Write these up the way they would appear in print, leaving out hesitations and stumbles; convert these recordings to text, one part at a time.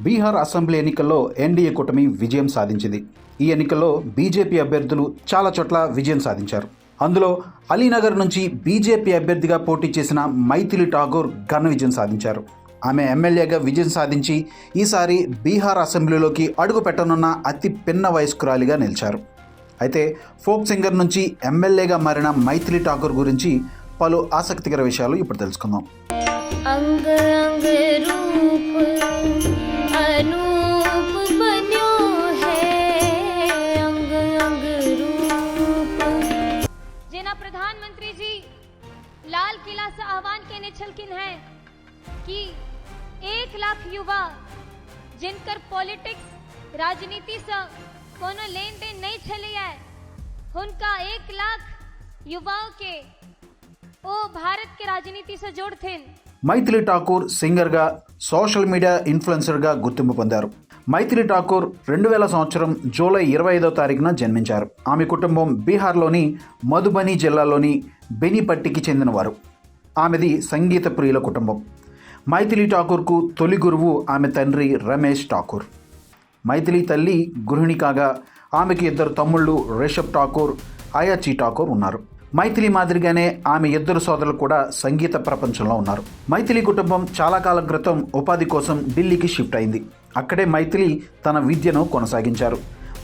Bihar assembly ఎన్నికల్లో NDA కూటమి విజయం సాధించింది. ఈ ఎన్నికల్లో బీజేపీ అభ్యర్థులు చాలా చోట్ల విజయం సాధించారు. అందులో అలీనగర్ నుంచి బీజేపీ అభ్యర్థిగా పోటీ చేసిన మైథిలి ఠాగూర్ ఘన విజయం సాధించారు. ఆమె ఎమ్మెల్యేగా విజయం సాధించి ఈసారి బీహార్ అసెంబ్లీలోకి అడుగు పెట్టనున్న అతి పిన్న వయస్కురాలిగా నిలిచారు. అయితే ఫోక్ సింగర్ నుంచి ఎమ్మెల్యేగా మారిన మైథిలి ఠాగూర్ గురించి పలు ఆసక్తికర విషయాలు ఇప్పుడు తెలుసుకుందాం. अंग अंग रूप अनूप बन्यो है अंग अंग रूप जेना प्रधानमंत्री जी लाल किला से आह्वान केने छलकिन है कि 1 लाख युवा जिनकर पॉलिटिक्स राजनीति से कोनो लेन देन नहीं छली है उनका 1 लाख युवाओं के वो भारत के राजनीति से जोड़ते। మైథిలి ఠాకూర్ సింగర్గా, సోషల్ మీడియా ఇన్ఫ్లుయెన్సర్గా గుర్తింపు పొందారు. మైథిలి ఠాకూర్ 2000 సంవత్సరం జూలై 25వ తారీఖున జన్మించారు. ఆమె కుటుంబం బీహార్లోని మధుబని జిల్లాలోని బెనిపట్టికి చెందినవారు. ఆమెది సంగీత ప్రియుల కుటుంబం. మైథిలి ఠాకూర్కు తొలి గురువు ఆమె తండ్రి రమేష్ ఠాకూర్. మైథిలి తల్లి గృహిణి కాగా ఆమెకి 2 తమ్ముళ్ళు రిషబ్ ఠాకూర్, అయాచి ఠాకూర్ ఉన్నారు. మైథిలి మాదిరిగానే ఆమె 2 సోదరులు కూడా సంగీత ప్రపంచంలో ఉన్నారు. మైథిలి కుటుంబం చాలా కాలం క్రితం ఉపాధి కోసం ఢిల్లీకి షిఫ్ట్ అయింది. అక్కడే మైథిలి తన విద్యను కొనసాగించారు.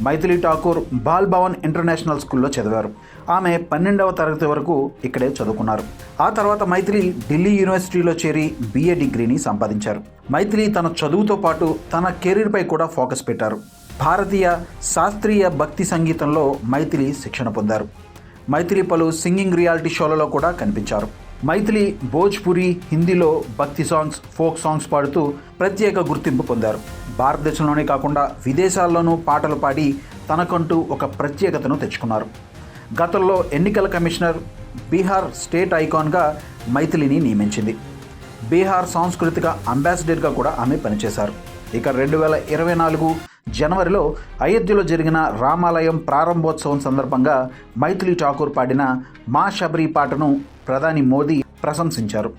మైథిలి ఠాకూర్ బాల్ భవన్ ఇంటర్నేషనల్ స్కూల్లో చదివారు. ఆమె 12వ తరగతి వరకు ఇక్కడే చదువుకున్నారు. ఆ తర్వాత మైథిలి ఢిల్లీ యూనివర్సిటీలో చేరి BA డిగ్రీని సంపాదించారు. మైథిలి తన చదువుతో పాటు తన కెరీర్పై కూడా ఫోకస్ పెట్టారు. భారతీయ శాస్త్రీయ భక్తి సంగీతంలో మైథిలి శిక్షణ పొందారు. మైథిలి పలు సింగింగ్ రియాలిటీ షోలలో కూడా కనిపించారు. మైథిలి భోజ్పురి, హిందీలో భక్తి సాంగ్స్, ఫోక్ సాంగ్స్ పాడుతూ ప్రత్యేక గుర్తింపు పొందారు. భారతదేశంలోనే కాకుండా విదేశాల్లోనూ పాటలు పాడి తనకంటూ ఒక ప్రత్యేకతను తెచ్చుకున్నారు. గతంలో ఎన్నికల కమిషనర్ బీహార్ స్టేట్ ఐకాన్గా మైథిలిని నియమించింది. బీహార్ సాంస్కృతిక అంబాసిడర్గా కూడా ఆమె పనిచేశారు. ఇక 2024 జనవరిలో అయోధ్యలో జరిగిన రామాలయం ప్రారంభోత్సవం సందర్భంగా మైథిలి ఠాకూర్ పాడిన మా శబరి పాటను ప్రధాని మోదీ ప్రశంసించారు.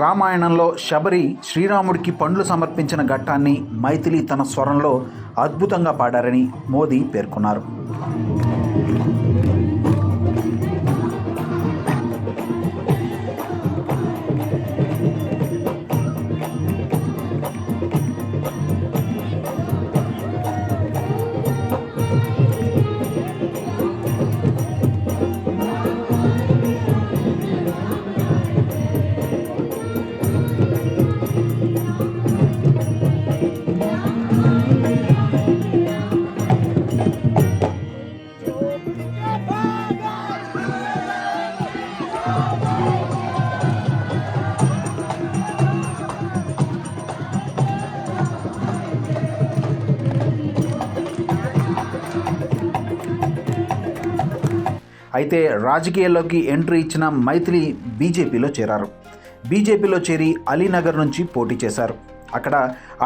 రామాయణంలో శబరి శ్రీరాముడికి పండ్లు సమర్పించిన ఘట్టాన్ని మైథిలి తన స్వరంలో అద్భుతంగా పాడారని మోదీ పేర్కొన్నారు. అయితే రాజకీయాల్లోకి ఎంట్రీ ఇచ్చిన మైథిలి బీజేపీలో చేరారు. బీజేపీలో చేరి అలీనగర్ నుంచి పోటీ చేశారు. అక్కడ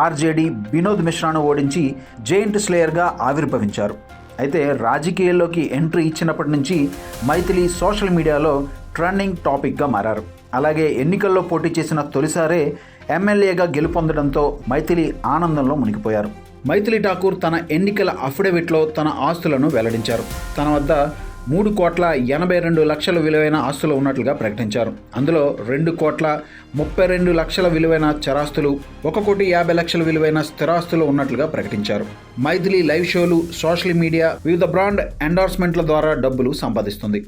ఆర్జేడీ వినోద్ మిశ్రాను ఓడించి జైంట్ స్లేయర్గా ఆవిర్భవించారు. అయితే రాజకీయాల్లోకి ఎంట్రీ ఇచ్చినప్పటి నుంచి మైథిలి సోషల్ మీడియాలో ట్రెండింగ్ టాపిక్గా మారారు. అలాగే ఎన్నికల్లో పోటీ చేసిన తొలిసారే ఎమ్మెల్యేగా గెలుపొందడంతో మైథిలి ఆనందంలో మునిగిపోయారు. మైథిలి ఠాకూర్ తన ఎన్నికల అఫిడవిట్లో తన ఆస్తులను వెల్లడించారు. తన వద్ద 3,82,00,000 విలువైన ఆస్తులు ఉన్నట్లుగా ప్రకటించారు. అందులో 2,32,00,000 విలువైన చరాస్తులు, 1,50,00,000 విలువైన స్థిరాస్తులు ఉన్నట్లుగా ప్రకటించారు. మైథిలి లైవ్ షోలు, సోషల్ మీడియా, వివిధ బ్రాండ్ ఎండార్స్మెంట్ల ద్వారా డబ్బులు సంపాదిస్తుంది.